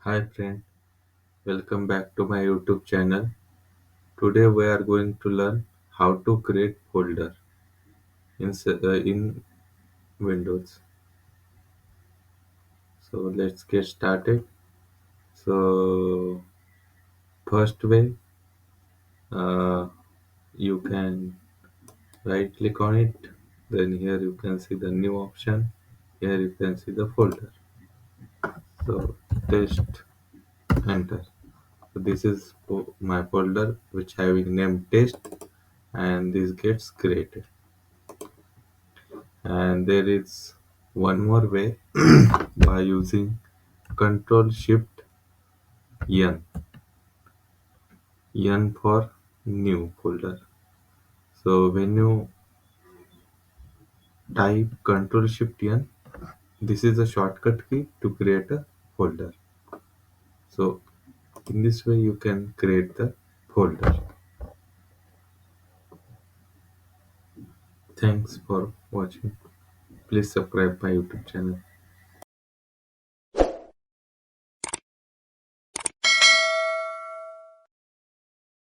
Hi friend, welcome back to my YouTube channel. Today we are going to learn how to create folder in Windows. So let's get started. So first way, uh, you can right click on it. Then here you can see the new option. Here you can see the folder. So test enter. So this is my folder which having name test and this gets created. And there is one more way by using Control Shift N, N for new folder. So when you type Control Shift N, this is a shortcut key to create a folder. So in this way you can create the folder. Thanks for watching. Please subscribe my YouTube channel.